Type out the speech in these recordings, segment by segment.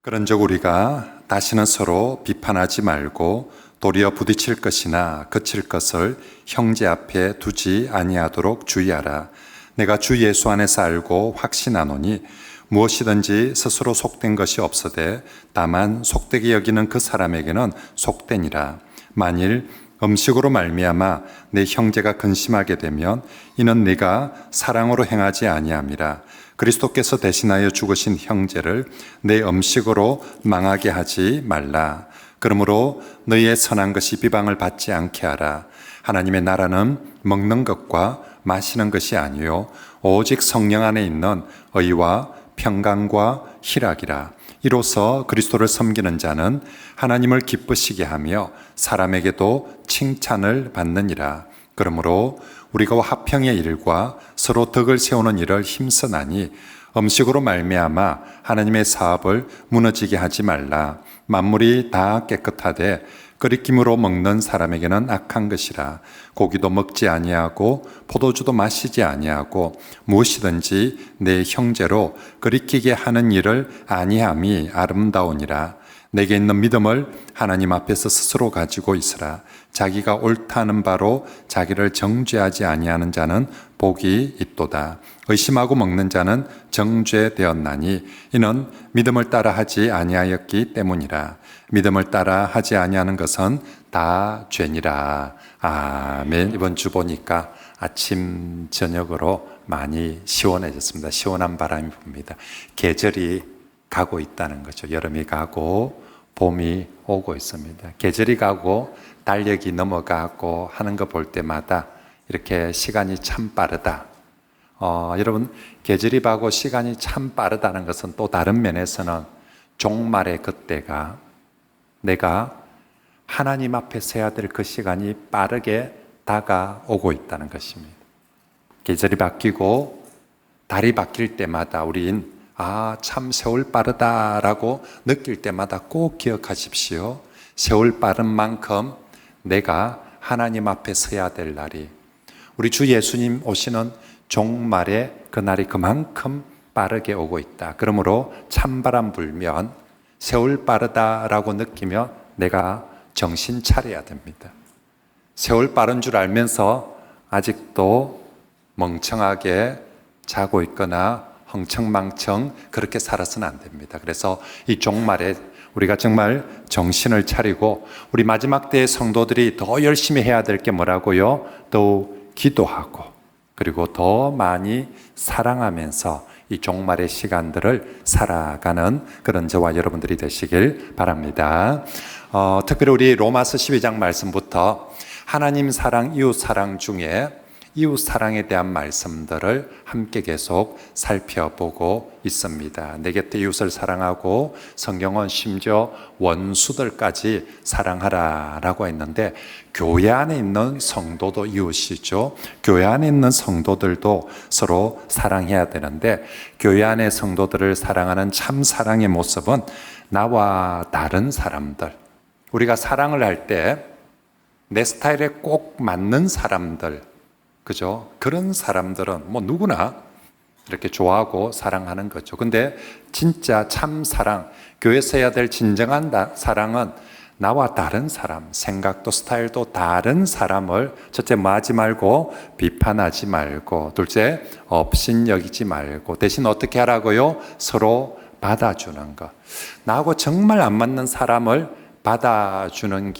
그런즉 우리가 다시는 서로 비판하지 말고 도리어 부딪힐 것이나 그칠 것을 형제 앞에 두지 아니하도록 주의하라. 내가 주 예수 안에서 알고 확신하노니 무엇이든지 스스로 속된 것이 없어되 다만 속되게 여기는 그 사람에게는 속되니라. 만일 음식으로 말미암아 내 형제가 근심하게 되면 이는 네가 사랑으로 행하지 아니함이라. 그리스도께서 대신하여 죽으신 형제를 내 음식으로 망하게 하지 말라. 그러므로 너희의 선한 것이 비방을 받지 않게 하라. 하나님의 나라는 먹는 것과 마시는 것이 아니요 오직 성령 안에 있는 의와 평강과 희락이라. 이로써 그리스도를 섬기는 자는 하나님을 기쁘시게 하며 사람에게도 칭찬을 받느니라. 그러므로 우리가 화평의 일과 서로 덕을 세우는 일을 힘쓰나니 음식으로 말미암아 하나님의 사업을 무너지게 하지 말라. 만물이 다 깨끗하되 끓이김으로 먹는 사람에게는 악한 것이라. 고기도 먹지 아니하고 포도주도 마시지 아니하고 무엇이든지 내 형제로 끓이키게 하는 일을 아니함이 아름다우니라. 내게 있는 믿음을 하나님 앞에서 스스로 가지고 있으라. 자기가 옳다는 바로 자기를 정죄하지 아니하는 자는 복이 있도다. 의심하고 먹는 자는 정죄되었나니 이는 믿음을 따라 하지 아니하였기 때문이라. 믿음을 따라 하지 아니하는 것은 다 죄니라. 아멘. 이번 주 보니까 아침 저녁으로 많이 시원해졌습니다. 시원한 바람이 붑니다. 계절이 가고 있다는 거죠. 여름이 가고 봄이 오고 있습니다. 계절이 가고 달력이 넘어가고 하는 거 볼 때마다 이렇게 시간이 참 빠르다. 여러분, 계절이 가고 시간이 참 빠르다는 것은 또 다른 면에서는 종말의 그때가 내가 하나님 앞에 서야 될 그 시간이 빠르게 다가오고 있다는 것입니다. 계절이 바뀌고 달이 바뀔 때마다 우린 참 세월 빠르다라고 느낄 때마다 꼭 기억하십시오. 세월 빠른 만큼 내가 하나님 앞에 서야 될 날이, 우리 주 예수님 오시는 종말의 그 날이 그만큼 빠르게 오고 있다. 그러므로 찬바람 불면 세월 빠르다라고 느끼며 내가 정신 차려야 됩니다. 세월 빠른 줄 알면서 아직도 멍청하게 자고 있거나 흥청망청 그렇게 살아서는 안 됩니다. 그래서 이 종말에 우리가 정말 정신을 차리고 우리 마지막 때의 성도들이 더 열심히 해야 될 게 뭐라고요? 또 기도하고 그리고 더 많이 사랑하면서 이 종말의 시간들을 살아가는 그런 저와 여러분들이 되시길 바랍니다. 특별히 우리 로마서 12장 말씀부터 하나님 사랑, 이웃 사랑 중에 이웃 사랑에 대한 말씀들을 함께 계속 살펴보고 있습니다. 내 곁에 이웃을 사랑하고 성경은 심지어 원수들까지 사랑하라라고 했는데 교회 안에 있는 성도도 이웃이죠. 교회 안에 있는 성도들도 서로 사랑해야 되는데 교회 안의 성도들을 사랑하는 참 사랑의 모습은 나와 다른 사람들, 우리가 사랑을 할 때 내 스타일에 꼭 맞는 사람들, 그죠? 그런 사람들은 누구나 이렇게 좋아하고 사랑하는 거죠. 근데 진짜 참 사랑, 교회에서 해야 될 진정한 사랑은 나와 다른 사람, 생각도 스타일도 다른 사람을 첫째 하지 말고 비판하지 말고 둘째 업신여기지 말고 대신 어떻게 하라고요? 서로 받아주는 것. 나하고 정말 안 맞는 사람을 받아주는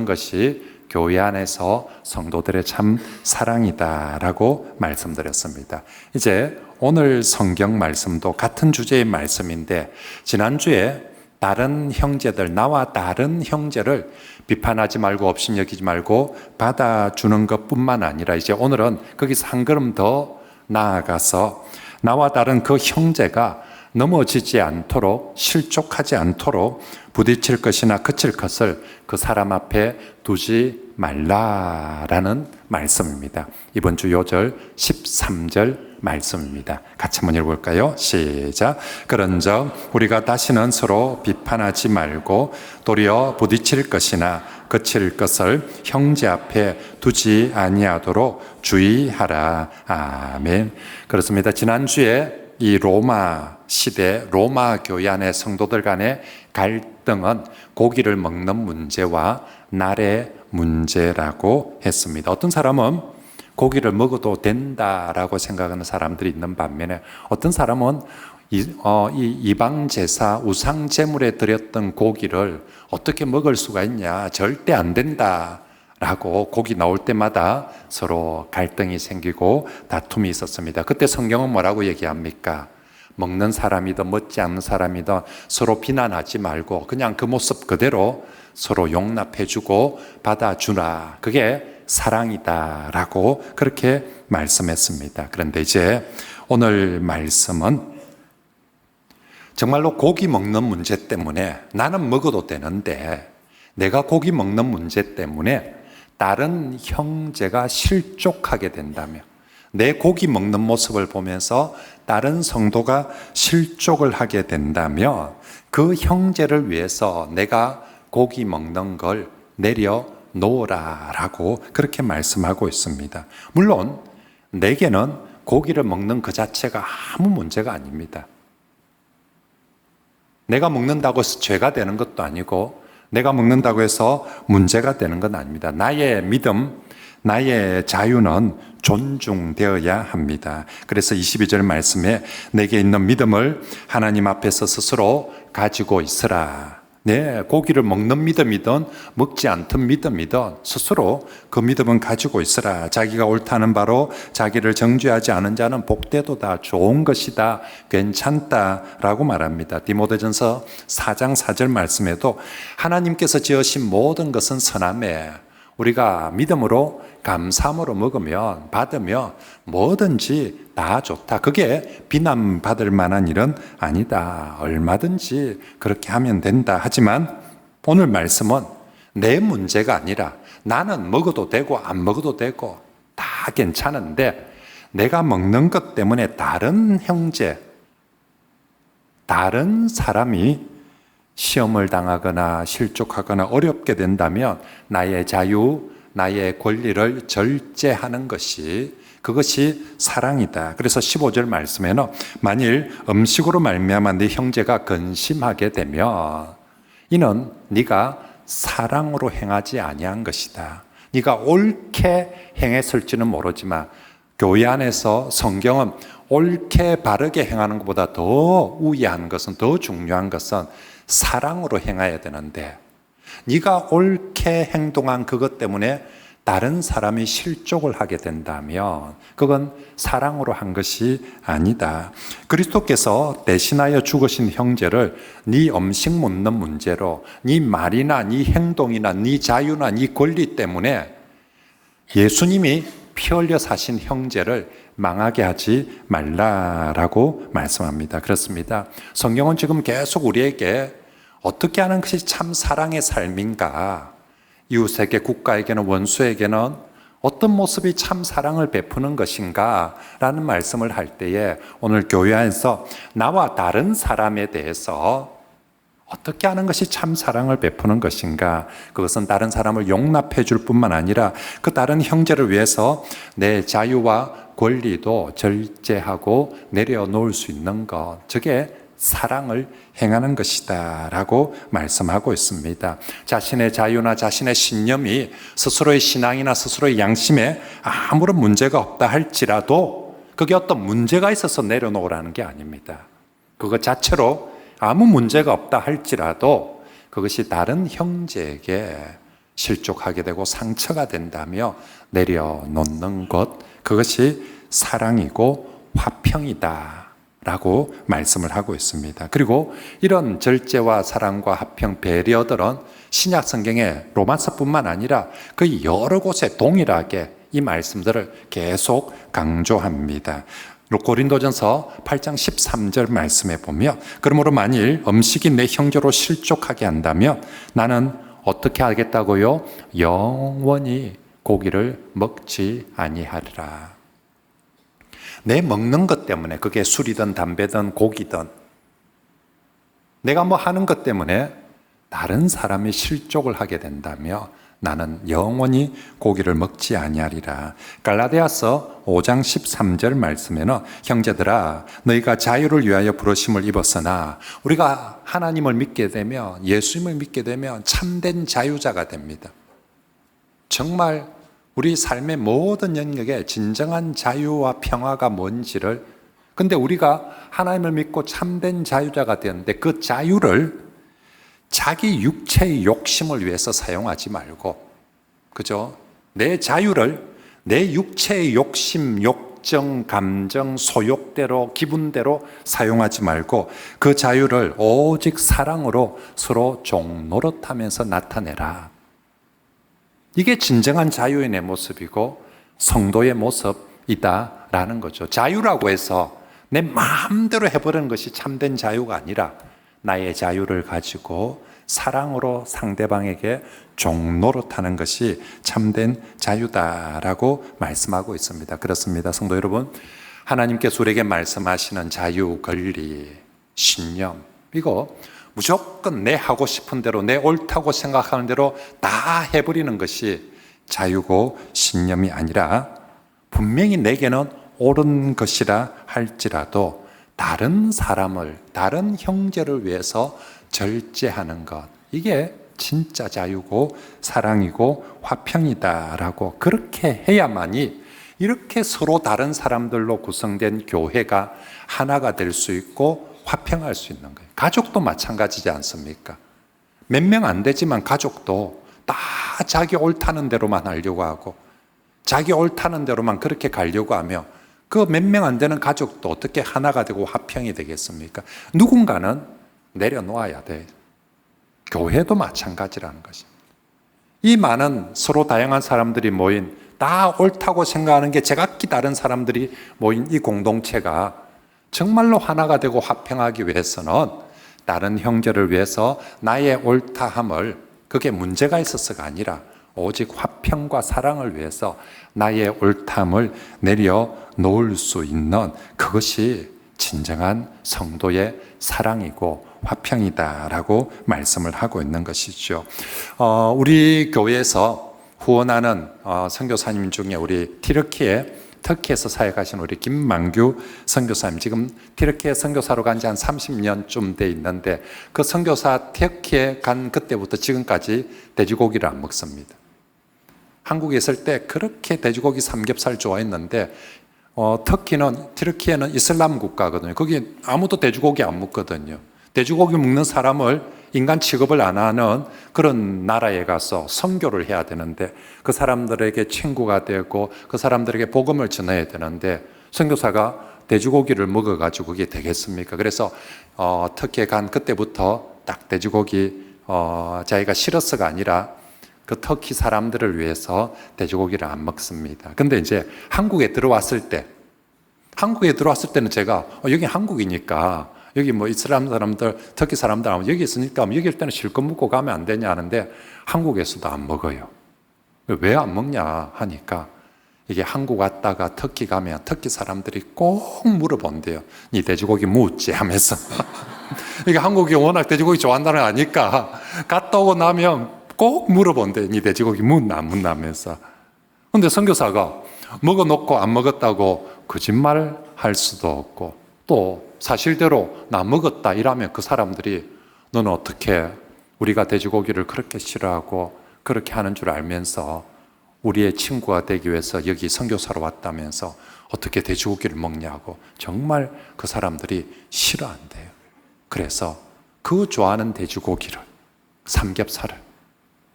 것이 교회 안에서 성도들의 참 사랑이다라고 말씀드렸습니다. 이제 오늘 성경 말씀도 같은 주제의 말씀인데 지난주에 다른 형제들, 나와 다른 형제를 비판하지 말고 업신여기지 말고 받아주는 것뿐만 아니라 이제 오늘은 거기서 한 걸음 더 나아가서 나와 다른 그 형제가 넘어지지 않도록 실족하지 않도록 부딪힐 것이나 그칠 것을 그 사람 앞에 두지 말라라는 말씀입니다. 이번 주 요절 13절 말씀입니다. 같이 한번 읽어볼까요? 시작. 그런즉 우리가 다시는 서로 비판하지 말고 도리어 부딪힐 것이나 그칠 것을 형제 앞에 두지 아니하도록 주의하라. 아멘. 그렇습니다. 지난주에 이 로마 시대 로마 교회 안의 성도들 간의 갈등은 고기를 먹는 문제와 날의 문제라고 했습니다. 어떤 사람은 고기를 먹어도 된다라고 생각하는 사람들이 있는 반면에 어떤 사람은 이방 제사 우상 제물에 드렸던 고기를 어떻게 먹을 수가 있냐, 절대 안 된다 라고 고기 나올 때마다 서로 갈등이 생기고 다툼이 있었습니다. 그때 성경은 뭐라고 얘기합니까? 먹는 사람이든 먹지 않는 사람이든 서로 비난하지 말고 그냥 그 모습 그대로 서로 용납해주고 받아주라. 그게 사랑이다라고 그렇게 말씀했습니다. 그런데 이제 오늘 말씀은 정말로 고기 먹는 문제 때문에 나는 먹어도 되는데 내가 고기 먹는 문제 때문에 다른 형제가 실족하게 된다면, 내 고기 먹는 모습을 보면서 다른 성도가 실족을 하게 된다면 그 형제를 위해서 내가 고기 먹는 걸 내려놓으라 라고 그렇게 말씀하고 있습니다. 물론 내게는 고기를 먹는 그 자체가 아무 문제가 아닙니다. 내가 먹는다고 해서 죄가 되는 것도 아니고 내가 먹는다고 해서 문제가 되는 건 아닙니다. 나의 믿음, 나의 자유는 존중되어야 합니다. 그래서 22절 말씀에 내게 있는 믿음을 하나님 앞에서 스스로 가지고 있으라. 네, 고기를 먹는 믿음이든 먹지 않던 믿음이든 스스로 그 믿음은 가지고 있으라. 자기가 옳다는 바로 자기를 정죄하지 않은 자는 복되도다, 좋은 것이다, 괜찮다라고 말합니다. 디모데전서 4장 4절 말씀에도 하나님께서 지으신 모든 것은 선하매 우리가 믿음으로 감사함으로 먹으면 받으면 뭐든지 다 좋다. 그게 비난받을 만한 일은 아니다. 얼마든지 그렇게 하면 된다. 하지만 오늘 말씀은 내 문제가 아니라 나는 먹어도 되고 안 먹어도 되고 다 괜찮은데 내가 먹는 것 때문에 다른 형제, 다른 사람이 시험을 당하거나 실족하거나 어렵게 된다면 나의 자유, 나의 권리를 절제하는 것이, 그것이 사랑이다. 그래서 15절 말씀에는 만일 음식으로 말미암아 네 형제가 근심하게 되면 이는 네가 사랑으로 행하지 아니한 것이다. 네가 옳게 행했을지는 모르지만 교회 안에서 성경은 옳게 바르게 행하는 것보다 더 우위한 것은, 더 중요한 것은 사랑으로 행해야 되는데 네가 옳게 행동한 그것 때문에 다른 사람이 실족을 하게 된다면 그건 사랑으로 한 것이 아니다. 그리스도께서 대신하여 죽으신 형제를 네 음식 먹는 문제로, 네 말이나 네 행동이나 네 자유나 네 권리 때문에 예수님이 피 흘려 사신 형제를 망하게 하지 말라라고 말씀합니다. 그렇습니다. 성경은 지금 계속 우리에게 어떻게 하는 것이 참 사랑의 삶인가, 이웃에게, 국가에게는, 원수에게는 어떤 모습이 참 사랑을 베푸는 것인가 라는 말씀을 할 때에 오늘 교회 안에서 나와 다른 사람에 대해서 어떻게 하는 것이 참 사랑을 베푸는 것인가, 그것은 다른 사람을 용납해 줄 뿐만 아니라 그 다른 형제를 위해서 내 자유와 권리도 절제하고 내려놓을 수 있는 것, 저게 사랑을 행하는 것이다 라고 말씀하고 있습니다. 자신의 자유나 자신의 신념이 스스로의 신앙이나 스스로의 양심에 아무런 문제가 없다 할지라도 그게 어떤 문제가 있어서 내려놓으라는 게 아닙니다. 그것 자체로 아무 문제가 없다 할지라도 그것이 다른 형제에게 실족하게 되고 상처가 된다며 내려놓는 것, 그것이 사랑이고 화평이다 라고 말씀을 하고 있습니다. 그리고 이런 절제와 사랑과 화평, 배려들은 신약 성경의 로마서뿐만 아니라 거의 여러 곳에 동일하게 이 말씀들을 계속 강조합니다. 고린도전서 8장 13절 말씀에 보면 그러므로 만일 음식이 내 형제로 실족하게 한다면 나는 어떻게 하겠다고요? 영원히 고기를 먹지 아니하리라. 내 먹는 것 때문에, 그게 술이든 담배든 고기든 내가 뭐 하는 것 때문에 다른 사람이 실족을 하게 된다면 나는 영원히 고기를 먹지 아니하리라. 갈라디아서 5장 13절 말씀에는 형제들아 너희가 자유를 위하여 부르심을 입었으나 우리가 하나님을 믿게 되면 예수님을 믿게 되면 참된 자유자가 됩니다. 정말 우리 삶의 모든 영역에 진정한 자유와 평화가 뭔지를 근데 우리가 하나님을 믿고 참된 자유자가 되었는데 그 자유를 자기 육체의 욕심을 위해서 사용하지 말고, 그죠? 내 자유를 내 육체의 욕심, 욕정, 감정, 소욕대로, 기분대로 사용하지 말고 그 자유를 오직 사랑으로 서로 종노릇하면서 나타내라. 이게 진정한 자유의 내 모습이고 성도의 모습이다라는 거죠. 자유라고 해서 내 마음대로 해버리는 것이 참된 자유가 아니라 나의 자유를 가지고 사랑으로 상대방에게 종노릇하는 것이 참된 자유다라고 말씀하고 있습니다. 그렇습니다. 성도 여러분, 하나님께서 우리에게 말씀하시는 자유, 권리, 신념 이거 무조건 내 하고 싶은 대로 내 옳다고 생각하는 대로 다 해버리는 것이 자유고 신념이 아니라 분명히 내게는 옳은 것이라 할지라도 다른 사람을, 다른 형제를 위해서 절제하는 것, 이게 진짜 자유고 사랑이고 화평이다라고 그렇게 해야만이 이렇게 서로 다른 사람들로 구성된 교회가 하나가 될 수 있고 화평할 수 있는 거예요. 가족도 마찬가지지 않습니까? 몇 명 안 되지만 가족도 다 자기 옳다는 대로만 하려고 하고 자기 옳다는 대로만 그렇게 가려고 하며 그 몇 명 안 되는 가족도 어떻게 하나가 되고 화평이 되겠습니까? 누군가는 내려놓아야 돼. 교회도 마찬가지라는 것입니다. 이 많은 서로 다양한 사람들이 모인 다 옳다고 생각하는 게 제각기 다른 사람들이 모인 이 공동체가 정말로 하나가 되고 화평하기 위해서는 다른 형제를 위해서 나의 옳다함을 그게 문제가 있어서가 아니라 오직 화평과 사랑을 위해서 나의 옳다함을 내려놓을 수 있는 그것이 진정한 성도의 사랑이고 화평이다라고 말씀을 하고 있는 것이죠. 우리 교회에서 후원하는 선교사님 중에 우리 터키에서 사역하신 우리 김만규 선교사님, 지금 터키에 선교사로 간 지 한 30년쯤 돼 있는데 그 선교사 터키에 간 그때부터 지금까지 돼지고기를 안 먹습니다. 한국에 있을 때 그렇게 돼지고기 삼겹살 좋아했는데 터키에는 이슬람 국가거든요. 거기 아무도 돼지고기 안 먹거든요. 돼지고기 먹는 사람을 인간 취급을 안 하는 그런 나라에 가서 선교를 해야 되는데 그 사람들에게 친구가 되고 그 사람들에게 복음을 전해야 되는데 선교사가 돼지고기를 먹어가지고 그게 되겠습니까? 그래서 터키에 간 그때부터 딱 돼지고기 자기가 싫어서가 아니라 그 터키 사람들을 위해서 돼지고기를 안 먹습니다. 근데 이제 한국에 들어왔을 때는 제가 여기 한국이니까 여기 뭐 이슬람 사람들, 터키 사람들 하면 여기 있으니까 여기 일 때는 실컷 먹고 가면 안 되냐 하는데 한국에서도 안 먹어요. 왜 안 먹냐 하니까 이게 한국 왔다가 터키 가면 터키 사람들이 꼭 물어본대요. 니 돼지고기 묻지 하면서. 이게 한국이 워낙 돼지고기 좋아한다는 거 아니까 갔다 오고 나면 꼭 물어본대. 니 돼지고기 묻나 안 묻나 하면서. 근데 선교사가 먹어놓고 안 먹었다고 거짓말 할 수도 없고 또 사실대로 나 먹었다 이러면 그 사람들이 너는 어떻게 우리가 돼지고기를 그렇게 싫어하고 그렇게 하는 줄 알면서 우리의 친구가 되기 위해서 여기 선교사로 왔다면서 어떻게 돼지고기를 먹냐고 정말 그 사람들이 싫어한대요. 그래서 그 좋아하는 돼지고기를, 삼겹살을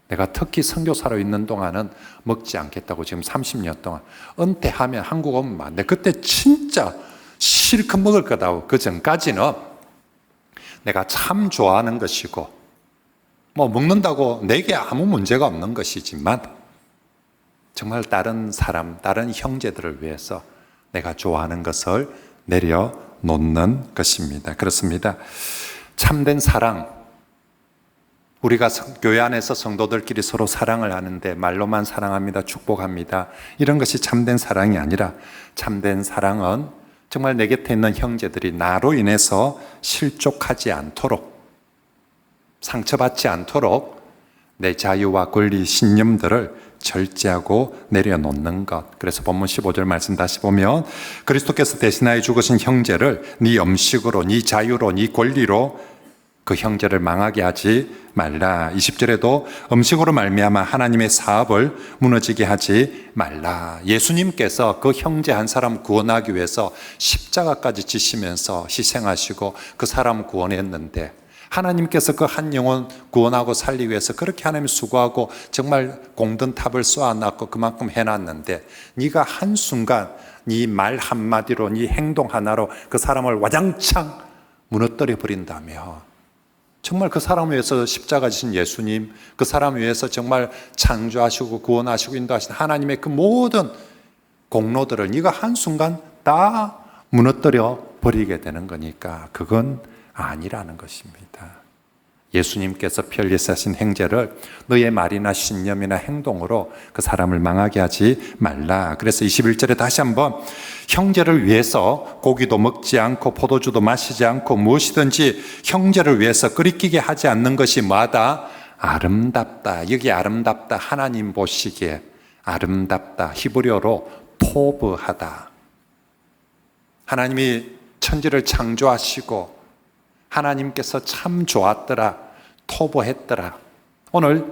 내가 터키 선교사로 있는 동안은 먹지 않겠다고 지금 30년 동안 은퇴하면 한국 오면 안 돼. 그때 진짜 실컷 먹을 거다고. 그 전까지는 내가 참 좋아하는 것이고 뭐 먹는다고 내게 아무 문제가 없는 것이지만 정말 다른 사람, 다른 형제들을 위해서 내가 좋아하는 것을 내려놓는 것입니다. 그렇습니다. 참된 사랑, 우리가 교회 안에서 성도들끼리 서로 사랑을 하는데 말로만 사랑합니다, 축복합니다, 이런 것이 참된 사랑이 아니라 참된 사랑은 정말 내 곁에 있는 형제들이 나로 인해서 실족하지 않도록, 상처받지 않도록 내 자유와 권리, 신념들을 절제하고 내려놓는 것. 그래서 본문 15절 말씀 다시 보면 그리스도께서 대신하여 죽으신 형제를 네 음식으로, 네 자유로, 네 권리로 그 형제를 망하게 하지 말라. 20절에도 음식으로 말미암아 하나님의 사업을 무너지게 하지 말라. 예수님께서 그 형제 한 사람 구원하기 위해서 십자가까지 지시면서 희생하시고 그 사람 구원했는데, 하나님께서 그 한 영혼 구원하고 살리기 위해서 그렇게 하나님 수고하고 정말 공든 탑을 쏘아놨고 그만큼 해놨는데, 네가 한순간 네 말 한마디로, 네 행동 하나로 그 사람을 와장창 무너뜨려 버린다며, 정말 그 사람을 위해서 십자가 지신 예수님, 그 사람을 위해서 정말 창조하시고 구원하시고 인도하신 하나님의 그 모든 공로들을 네가 한순간 다 무너뜨려 버리게 되는 거니까 그건 아니라는 것입니다. 예수님께서 편리해서 하신 행제를 너의 말이나 신념이나 행동으로 그 사람을 망하게 하지 말라. 그래서 21절에 다시 한번 형제를 위해서 고기도 먹지 않고 포도주도 마시지 않고 무엇이든지 형제를 위해서 끓이기게 하지 않는 것이 뭐하다? 아름답다. 여기 아름답다, 하나님 보시기에 아름답다, 히브리어로 토브하다. 하나님이 천지를 창조하시고 하나님께서 참 좋았더라, 토보했더라. 오늘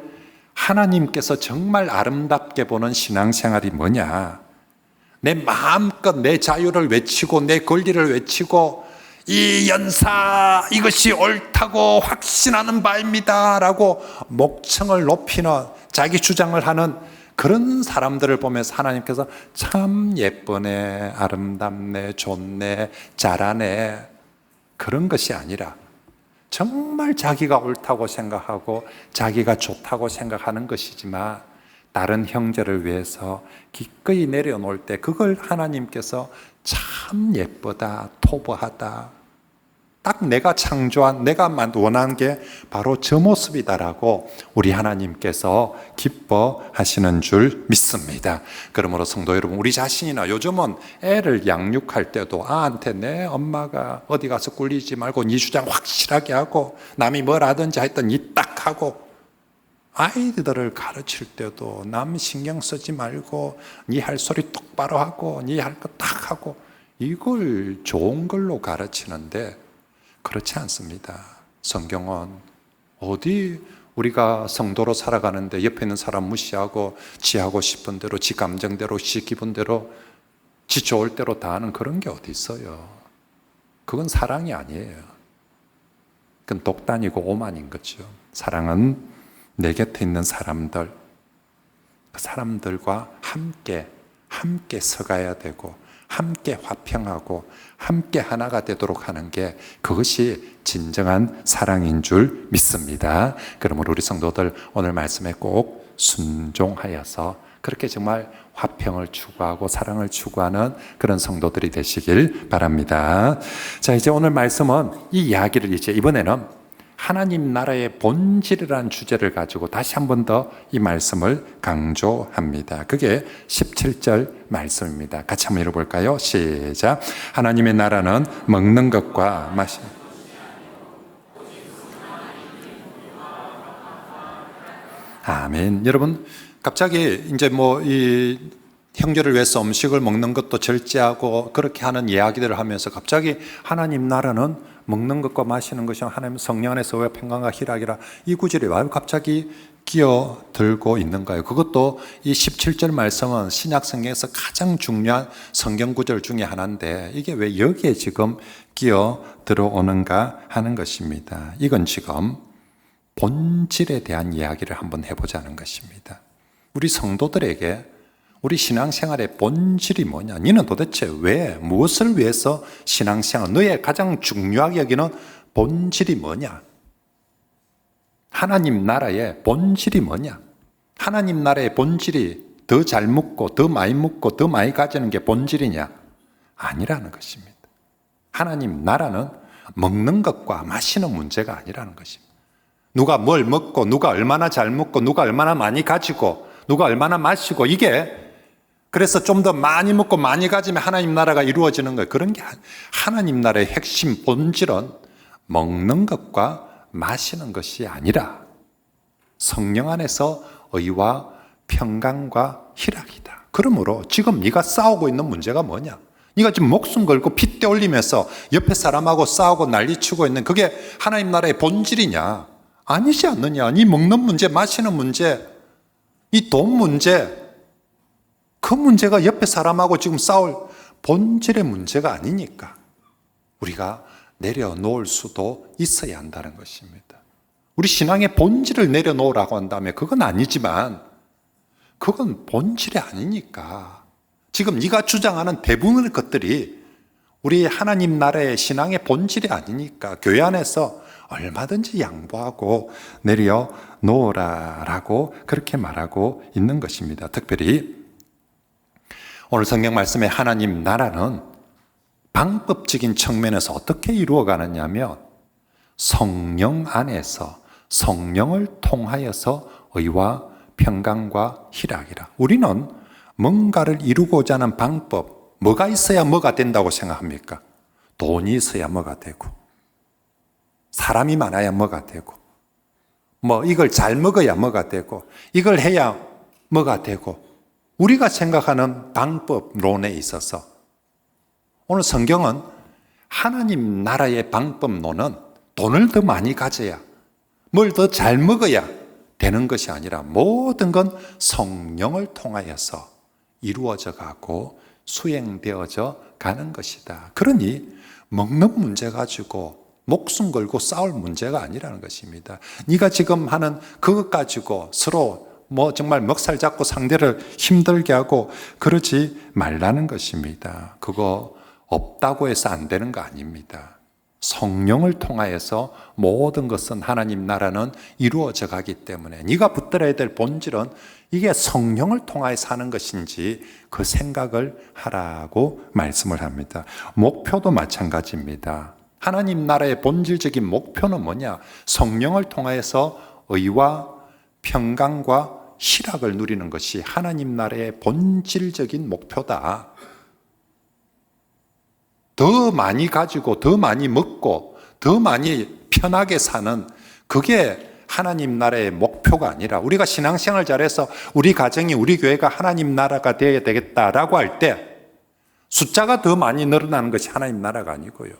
하나님께서 정말 아름답게 보는 신앙생활이 뭐냐? 내 마음껏 내 자유를 외치고 내 권리를 외치고 이 연사 이것이 옳다고 확신하는 바입니다 라고 목청을 높이는, 자기 주장을 하는 그런 사람들을 보면서 하나님께서 참 예쁘네, 아름답네, 좋네, 잘하네, 그런 것이 아니라 정말 자기가 옳다고 생각하고 자기가 좋다고 생각하는 것이지만 다른 형제를 위해서 기꺼이 내려놓을 때 그걸 하나님께서 참 예쁘다, 토부하다, 딱 내가 창조한, 내가 원하는 게 바로 저 모습이다라고 우리 하나님께서 기뻐하시는 줄 믿습니다. 그러므로 성도 여러분, 우리 자신이나 요즘은 애를 양육할 때도 아한테 내 엄마가 어디 가서 꿀리지 말고 네 주장 확실하게 하고 남이 뭘 하든지 하여튼 니 딱 하고, 아이들을 가르칠 때도 남 신경 쓰지 말고 니 할 소리 똑바로 하고 니 할 거 딱 하고, 이걸 좋은 걸로 가르치는데 그렇지 않습니다. 성경은 어디 우리가 성도로 살아가는데 옆에 있는 사람 무시하고 지 하고 싶은 대로, 지 감정대로, 지 기분대로, 지 좋을 대로 다 하는 그런 게 어디 있어요. 그건 사랑이 아니에요. 그건 독단이고 오만인 거죠. 사랑은 내 곁에 있는 사람들, 그 사람들과 함께 서가야 되고 함께 화평하고 함께 하나가 되도록 하는 게, 그것이 진정한 사랑인 줄 믿습니다. 그러므로 우리 성도들 오늘 말씀에 꼭 순종하여서 그렇게 정말 화평을 추구하고 사랑을 추구하는 그런 성도들이 되시길 바랍니다. 자, 이제 오늘 말씀은 이 이야기를 이제 이번에는 하나님 나라의 본질이라는 주제를 가지고 다시 한 번 더 이 말씀을 강조합니다. 그게 17절 말씀입니다. 같이 한번 읽어볼까요? 시작. 하나님의 나라는 먹는 것과 마시는, 아멘. 여러분, 갑자기 이제 이 형제를 위해서 음식을 먹는 것도 절제하고 그렇게 하는 이야기들을 하면서 갑자기 하나님 나라는 먹는 것과 마시는 것이 하나님 성령 안에서 왜 평강과 희락이라, 이 구절이 왜 갑자기 끼어들고 있는 거예요. 그것도 이 17절 말씀은 신약 성경에서 가장 중요한 성경 구절 중에 하나인데 이게 왜 여기에 지금 끼어들어오는가 하는 것입니다. 이건 지금 본질에 대한 이야기를 한번 해보자는 것입니다. 우리 성도들에게 우리 신앙생활의 본질이 뭐냐? 너는 도대체 왜, 무엇을 위해서 신앙생활, 너의 가장 중요하게 여기는 본질이 뭐냐? 하나님 나라의 본질이 뭐냐? 하나님 나라의 본질이 더 잘 먹고 더 많이 먹고 더 많이 가지는 게 본질이냐? 아니라는 것입니다. 하나님 나라는 먹는 것과 마시는 문제가 아니라는 것입니다. 누가 뭘 먹고 누가 얼마나 잘 먹고 누가 얼마나 많이 가지고 누가 얼마나 마시고, 이게 그래서 좀 더 많이 먹고 많이 가지면 하나님 나라가 이루어지는 거예요. 그런 게 하나님 나라의 핵심 본질은 먹는 것과 마시는 것이 아니라 성령 안에서 의와 평강과 희락이다. 그러므로 지금 네가 싸우고 있는 문제가 뭐냐? 네가 지금 목숨 걸고 핏대 올리면서 옆에 사람하고 싸우고 난리치고 있는 그게 하나님 나라의 본질이냐? 아니지 않느냐? 네 먹는 문제, 마시는 문제, 이 돈 문제, 그 문제가 옆에 사람하고 지금 싸울 본질의 문제가 아니니까 우리가 내려놓을 수도 있어야 한다는 것입니다. 우리 신앙의 본질을 내려놓으라고 한다면 그건 아니지만 그건 본질이 아니니까 지금 네가 주장하는 대부분의 것들이 우리 하나님 나라의 신앙의 본질이 아니니까 교회 안에서 얼마든지 양보하고 내려놓으라라고 그렇게 말하고 있는 것입니다. 특별히 오늘 성경 말씀에 하나님 나라는 방법적인 측면에서 어떻게 이루어가느냐면 성령 안에서 성령을 통하여서 의와 평강과 희락이라. 우리는 뭔가를 이루고자 하는 방법, 뭐가 있어야 뭐가 된다고 생각합니까? 돈이 있어야 뭐가 되고, 사람이 많아야 뭐가 되고, 이걸 잘 먹어야 뭐가 되고, 이걸 해야 뭐가 되고, 우리가 생각하는 방법론에 있어서 오늘 성경은 하나님 나라의 방법론은 돈을 더 많이 가져야, 뭘 더 잘 먹어야 되는 것이 아니라 모든 건 성령을 통하여서 이루어져 가고 수행되어져 가는 것이다. 그러니 먹는 문제 가지고 목숨 걸고 싸울 문제가 아니라는 것입니다. 네가 지금 하는 그것 가지고 서로 정말 멱살 잡고 상대를 힘들게 하고 그러지 말라는 것입니다. 그거 없다고 해서 안 되는 거 아닙니다. 성령을 통하여서 모든 것은 하나님 나라는 이루어져 가기 때문에 네가 붙들어야 될 본질은 이게 성령을 통하여서 하는 것인지 그 생각을 하라고 말씀을 합니다. 목표도 마찬가지입니다. 하나님 나라의 본질적인 목표는 뭐냐? 성령을 통하여서 의와 평강과 희락을 누리는 것이 하나님 나라의 본질적인 목표다. 더 많이 가지고 더 많이 먹고 더 많이 편하게 사는 그게 하나님 나라의 목표가 아니라 우리가 신앙생활 잘해서 우리 가정이 우리 교회가 하나님 나라가 되어야 되겠다라고 할 때 숫자가 더 많이 늘어나는 것이 하나님 나라가 아니고요.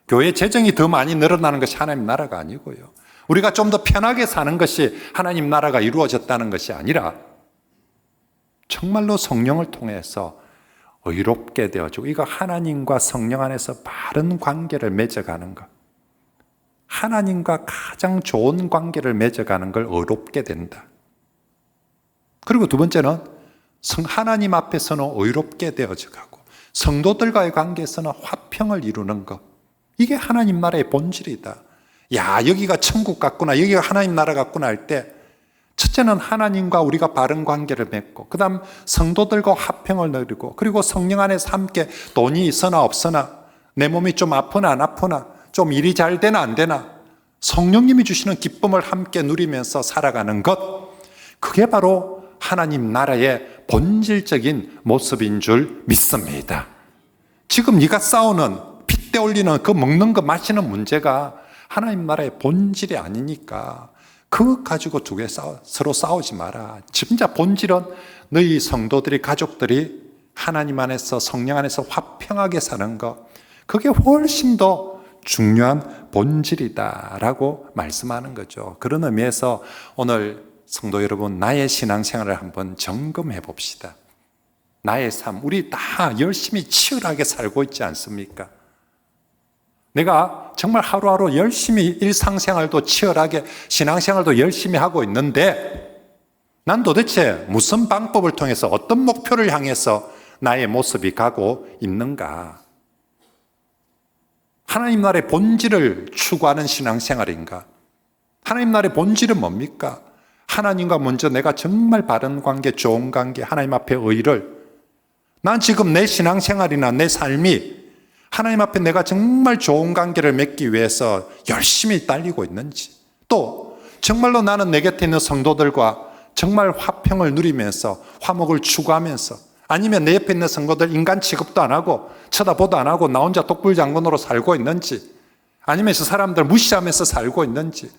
교회 재정이 더 많이 늘어나는 것이 하나님 나라가 아니고요. 우리가 좀 더 편하게 사는 것이 하나님 나라가 이루어졌다는 것이 아니라 정말로 성령을 통해서 의롭게 되어지고 이거 하나님과 성령 안에서 바른 관계를 맺어가는 것, 하나님과 가장 좋은 관계를 맺어가는 걸 의롭게 된다. 그리고 두 번째는 하나님 앞에서는 의롭게 되어져 가고 성도들과의 관계에서는 화평을 이루는 것, 이게 하나님 나라의 본질이다. 야, 여기가 천국 같구나, 여기가 하나님 나라 같구나 할 때 첫째는 하나님과 우리가 바른 관계를 맺고 그 다음 성도들과 화평을 누리고 그리고 성령 안에서 함께 돈이 있으나 없으나 내 몸이 좀 아프나 안 아프나 좀 일이 잘 되나 안 되나 성령님이 주시는 기쁨을 함께 누리면서 살아가는 것, 그게 바로 하나님 나라의 본질적인 모습인 줄 믿습니다. 지금 네가 싸우는 핏대 올리는 그 먹는 거 마시는 문제가 하나님 나라의 본질이 아니니까 그것 가지고 두 개 서로 싸우지 마라. 진짜 본질은 너희 성도들이 가족들이 하나님 안에서 성령 안에서 화평하게 사는 것, 그게 훨씬 더 중요한 본질이다라고 말씀하는 거죠. 그런 의미에서 오늘 성도 여러분, 나의 신앙생활을 한번 점검해 봅시다. 나의 삶, 우리 다 열심히 치열하게 살고 있지 않습니까? 내가 정말 하루하루 열심히 일상생활도 치열하게 신앙생활도 열심히 하고 있는데 난 도대체 무슨 방법을 통해서 어떤 목표를 향해서 나의 모습이 가고 있는가? 하나님 나라의 본질을 추구하는 신앙생활인가? 하나님 나라의 본질은 뭡니까? 하나님과 먼저 내가 정말 바른 관계, 좋은 관계, 하나님 앞에 의를, 난 지금 내 신앙생활이나 내 삶이 하나님 앞에 내가 정말 좋은 관계를 맺기 위해서 열심히 달리고 있는지, 또 정말로 나는 내 곁에 있는 성도들과 정말 화평을 누리면서 화목을 추구하면서, 아니면 내 옆에 있는 성도들 인간 취급도 안 하고 쳐다보도 안 하고 나 혼자 독불장군으로 살고 있는지, 아니면 그 사람들 무시하면서 살고 있는지,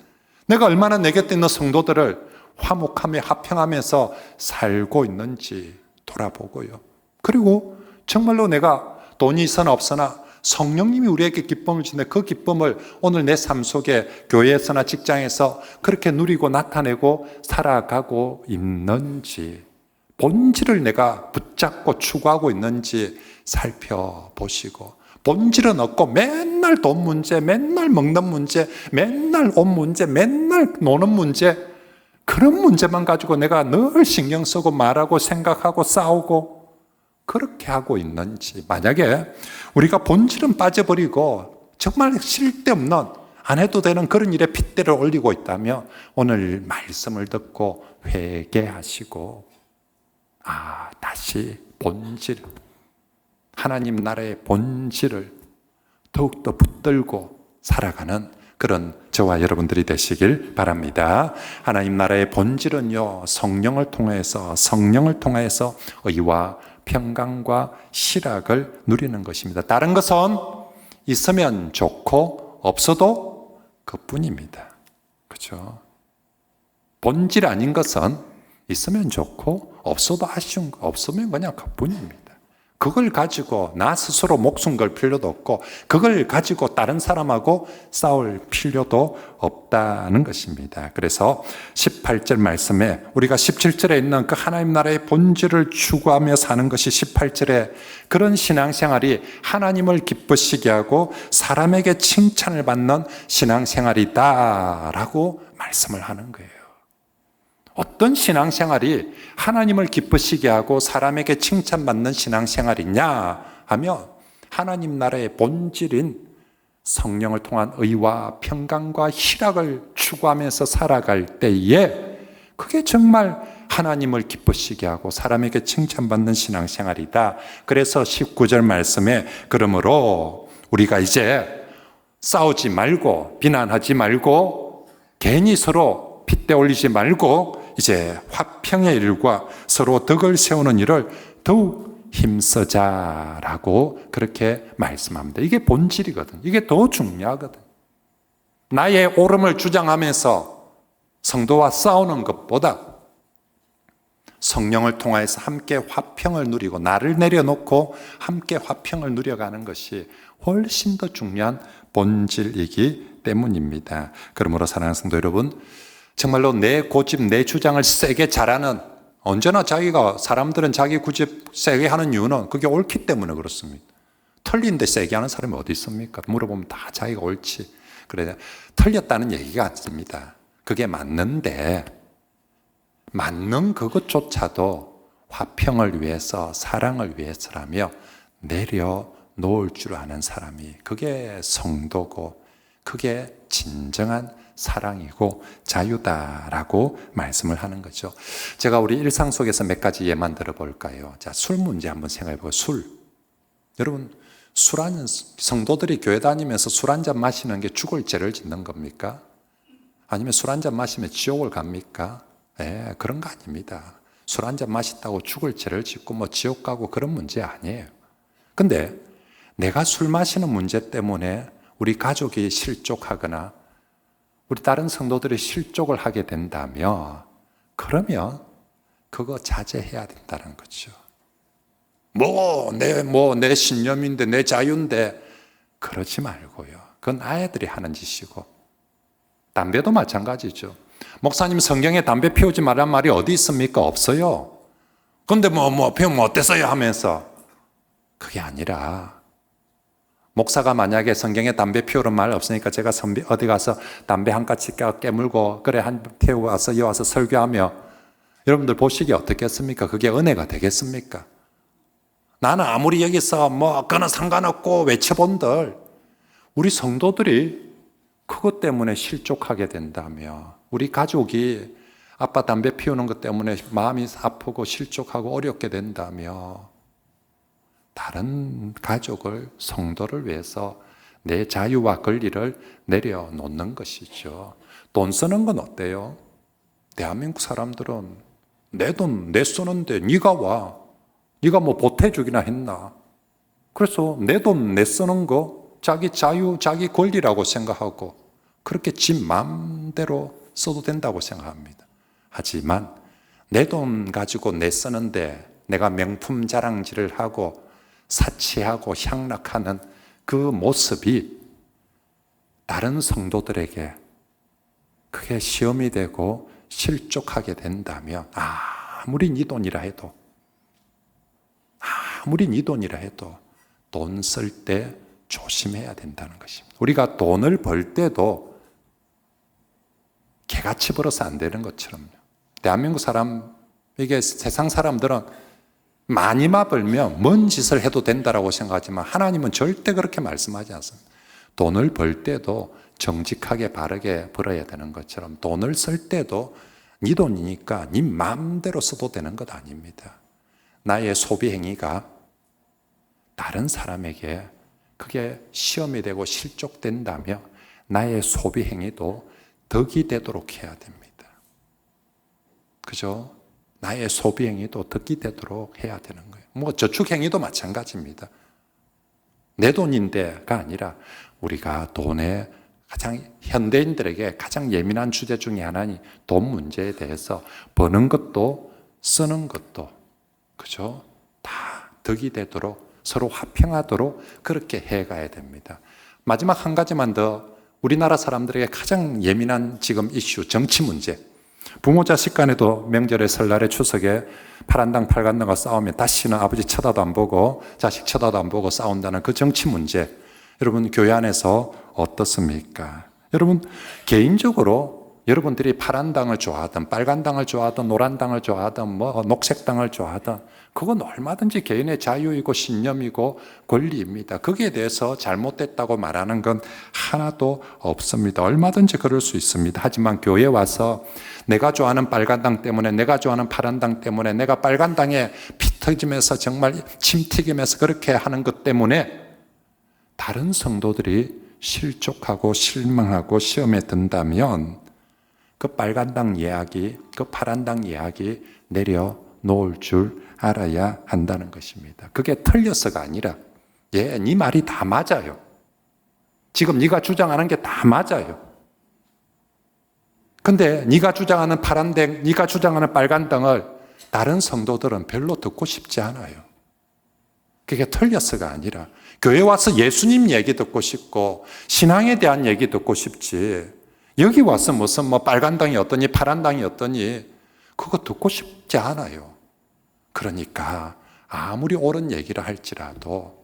내가 얼마나 내 곁에 있는 성도들을 화목하며 화평하면서 살고 있는지 돌아보고요. 그리고 정말로 내가 돈이 있으나 없으나 성령님이 우리에게 기쁨을 주는데 그 기쁨을 오늘 내 삶 속에 교회에서나 직장에서 그렇게 누리고 나타내고 살아가고 있는지, 본질을 내가 붙잡고 추구하고 있는지 살펴보시고, 본질은 없고 맨날 돈 문제, 맨날 먹는 문제, 맨날 옷 문제, 맨날 노는 문제, 그런 문제만 가지고 내가 늘 신경 쓰고 말하고 생각하고 싸우고 그렇게 하고 있는지, 만약에 우리가 본질은 빠져버리고 정말 쓸데없는 안 해도 되는 그런 일에 핏대를 올리고 있다면 오늘 말씀을 듣고 회개하시고 다시 본질, 하나님 나라의 본질을 더욱더 붙들고 살아가는 그런 저와 여러분들이 되시길 바랍니다. 하나님 나라의 본질은요, 성령을 통해서 의와 평강과 희락을 누리는 것입니다. 다른 것은 있으면 좋고 없어도 그뿐입니다. 그렇죠? 본질 아닌 것은 있으면 좋고 없어도 아쉬운 거, 없으면 그냥 그뿐입니다. 그걸 가지고 나 스스로 목숨 걸 필요도 없고 그걸 가지고 다른 사람하고 싸울 필요도 없다는 것입니다. 그래서 18절 말씀에 우리가 17절에 있는 그 하나님 나라의 본질을 추구하며 사는 것이 18절에 그런 신앙생활이 하나님을 기쁘시게 하고 사람에게 칭찬을 받는 신앙생활이다라고 말씀을 하는 거예요. 어떤 신앙생활이 하나님을 기쁘시게 하고 사람에게 칭찬받는 신앙생활이냐 하면 하나님 나라의 본질인 성령을 통한 의와 평강과 희락을 추구하면서 살아갈 때에 그게 정말 하나님을 기쁘시게 하고 사람에게 칭찬받는 신앙생활이다. 그래서 19절 말씀에 그러므로 우리가 이제 싸우지 말고 비난하지 말고 괜히 서로 핏대 올리지 말고 이제 화평의 일과 서로 덕을 세우는 일을 더욱 힘쓰자라고 그렇게 말씀합니다. 이게 본질이거든. 이게 더 중요하거든. 나의 옳음을 주장하면서 성도와 싸우는 것보다 성령을 통해서 함께 화평을 누리고 나를 내려놓고 함께 화평을 누려가는 것이 훨씬 더 중요한 본질이기 때문입니다. 그러므로 사랑하는 성도 여러분, 정말로 내 고집, 내 주장을 세게 잘하는, 언제나 사람들은 자기 고집 세게 하는 이유는 그게 옳기 때문에 그렇습니다. 틀린데 세게 하는 사람이 어디 있습니까? 물어보면 다 자기가 옳지. 그래, 틀렸다는 얘기가 아닙니다. 그게 맞는데, 맞는 그것조차도 화평을 위해서, 사랑을 위해서라며 내려놓을 줄 아는 사람이, 그게 성도고, 그게 진정한 사랑이고 자유다라고 말씀을 하는 거죠. 제가 우리 일상 속에서 몇 가지 예만 들어볼까요? 자, 술 문제 한번 생각해보고. 술. 여러분, 성도들이 교회 다니면서 술 한잔 마시는 게 죽을 죄를 짓는 겁니까? 아니면 술 한잔 마시면 지옥을 갑니까? 그런 거 아닙니다. 술 한잔 마셨다고 죽을 죄를 짓고 지옥 가고 그런 문제 아니에요. 근데 내가 술 마시는 문제 때문에 우리 가족이 실족하거나 우리 다른 성도들이 실족을 하게 된다면 그러면 그거 자제해야 된다는 거죠. 내 신념인데 내 자유인데 그러지 말고요. 그건 아이들이 하는 짓이고 담배도 마찬가지죠. 목사님 성경에 담배 피우지 말란 말이 어디 있습니까? 없어요. 근데 피우면 어땠어요? 하면서 그게 아니라 목사가 만약에 성경에 담배 피우는 말 없으니까 제가 어디 가서 담배 한 가지 깨물고 그래 한 태우고 와서 여기 와서 설교하며 여러분들 보시기에 어떻겠습니까? 그게 은혜가 되겠습니까? 나는 아무리 여기서 그거는 상관없고 외쳐본들 우리 성도들이 그것 때문에 실족하게 된다며 우리 가족이 아빠 담배 피우는 것 때문에 마음이 아프고 실족하고 어렵게 된다며 다른 가족을, 성도를 위해서 내 자유와 권리를 내려놓는 것이죠. 돈 쓰는 건 어때요? 대한민국 사람들은 내 돈 내 쓰는데 네가 와. 네가 보태주기나 했나? 그래서 내 돈 내 쓰는 거 자기 자유, 자기 권리라고 생각하고 그렇게 지 마음대로 써도 된다고 생각합니다. 하지만 내 돈 가지고 내 쓰는데 내가 명품 자랑질을 하고 사치하고 향락하는 그 모습이 다른 성도들에게 그게 시험이 되고 실족하게 된다면 아무리 네 돈이라 해도 돈 쓸 때 조심해야 된다는 것입니다. 우리가 돈을 벌 때도 개같이 벌어서 안 되는 것처럼요. 대한민국 이게 세상 사람들은 많이만 벌면 뭔 짓을 해도 된다라고 생각하지만 하나님은 절대 그렇게 말씀하지 않습니다. 돈을 벌 때도 정직하게 바르게 벌어야 되는 것처럼 돈을 쓸 때도 네 돈이니까 네 마음대로 써도 되는 것 아닙니다. 나의 소비 행위가 다른 사람에게 그게 시험이 되고 실족된다며 나의 소비 행위도 덕이 되도록 해야 됩니다. 그죠? 나의 소비 행위도 덕이 되도록 해야 되는 거예요. 저축 행위도 마찬가지입니다. 내 돈인데가 아니라 우리가 돈에 현대인들에게 가장 예민한 주제 중에 하나는 돈 문제에 대해서 버는 것도 쓰는 것도 그죠? 다 덕이 되도록 서로 화평하도록 그렇게 해가야 됩니다. 마지막 한 가지만 더 우리나라 사람들에게 가장 예민한 지금 이슈 정치 문제. 부모 자식 간에도 명절에 설날에 추석에 파란당 팔간당과 싸우면 다시는 아버지 쳐다도 안 보고 자식 쳐다도 안 보고 싸운다는 그 정치 문제. 여러분 교회 안에서 어떻습니까? 여러분 개인적으로 여러분들이 파란당을 좋아하든 빨간당을 좋아하든 노란당을 좋아하든 녹색당을 좋아하든 그건 얼마든지 개인의 자유이고 신념이고 권리입니다. 거기에 대해서 잘못됐다고 말하는 건 하나도 없습니다. 얼마든지 그럴 수 있습니다. 하지만 교회에 와서 내가 좋아하는 빨간당 때문에 내가 좋아하는 파란당 때문에 내가 빨간당에 피 터지면서 정말 침 튀기면서 그렇게 하는 것 때문에 다른 성도들이 실족하고 실망하고 시험에 든다면 그 빨간당 이야기, 그 파란당 이야기 내려놓을 줄 알아야 한다는 것입니다. 그게 틀려서가 아니라 네 말이 다 맞아요. 지금 네가 주장하는 게 다 맞아요. 근데 네가 주장하는 파란당, 네가 주장하는 빨간당을 다른 성도들은 별로 듣고 싶지 않아요. 그게 틀려서가 아니라 교회 와서 예수님 얘기 듣고 싶고 신앙에 대한 얘기 듣고 싶지 여기 와서 무슨 빨간당이 어떠니 파란당이 어떠니 그거 듣고 싶지 않아요. 그러니까 아무리 옳은 얘기를 할지라도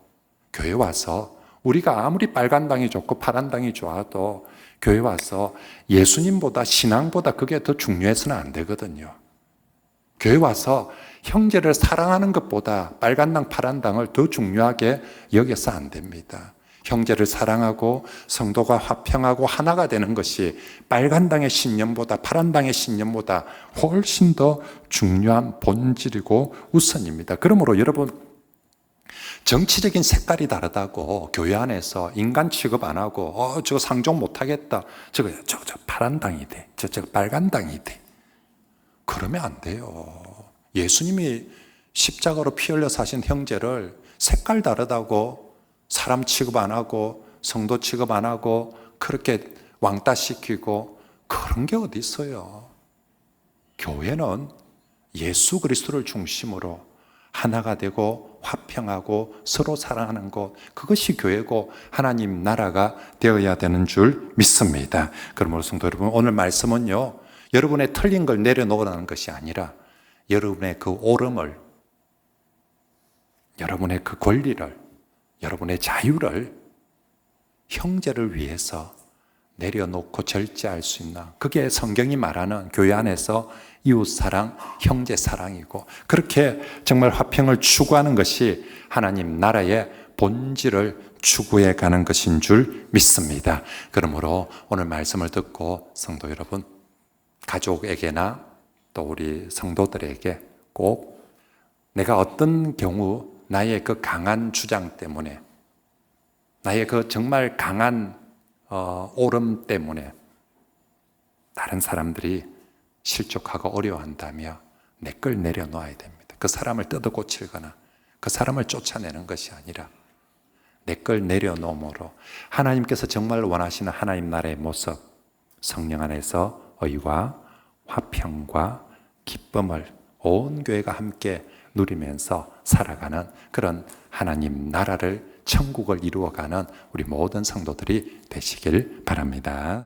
교회 와서 우리가 아무리 빨간당이 좋고 파란당이 좋아도 교회 와서 예수님보다 신앙보다 그게 더 중요해서는 안 되거든요. 교회 와서 형제를 사랑하는 것보다 빨간당 파란당을 더 중요하게 여겨서 안 됩니다. 형제를 사랑하고 성도가 화평하고 하나가 되는 것이 빨간당의 신념보다 파란당의 신념보다 훨씬 더 중요한 본질이고 우선입니다. 그러므로 여러분 정치적인 색깔이 다르다고 교회 안에서 인간 취급 안 하고 저거 상종 못하겠다 저거 파란당이 돼 저 빨간당이 돼 그러면 안 돼요. 예수님이 십자가로 피 흘려 사신 형제를 색깔 다르다고 사람 취급 안 하고 성도 취급 안 하고 그렇게 왕따시키고 그런 게 어디 있어요. 교회는 예수 그리스도를 중심으로 하나가 되고 화평하고 서로 사랑하는 것 그것이 교회고 하나님 나라가 되어야 되는 줄 믿습니다. 그러므로 성도 여러분 오늘 말씀은요 여러분의 틀린 걸 내려놓으라는 것이 아니라 여러분의 그 옳음을 여러분의 그 권리를 여러분의 자유를 형제를 위해서 내려놓고 절제할 수 있나 그게 성경이 말하는 교회 안에서 이웃사랑, 형제사랑이고 그렇게 정말 화평을 추구하는 것이 하나님 나라의 본질을 추구해 가는 것인 줄 믿습니다. 그러므로 오늘 말씀을 듣고 성도 여러분 가족에게나 또 우리 성도들에게 꼭 내가 어떤 경우 나의 그 강한 주장 때문에 나의 그 정말 강한 옳음 때문에 다른 사람들이 실족하고 어려워한다며 내 걸 내려놓아야 됩니다. 그 사람을 뜯어 고치거나 그 사람을 쫓아내는 것이 아니라 내 걸 내려놓음으로 하나님께서 정말 원하시는 하나님 나라의 모습 성령 안에서 의와 화평과 기쁨을 온 교회가 함께 누리면서 살아가는 그런 하나님 나라를 천국을 이루어가는 우리 모든 성도들이 되시길 바랍니다.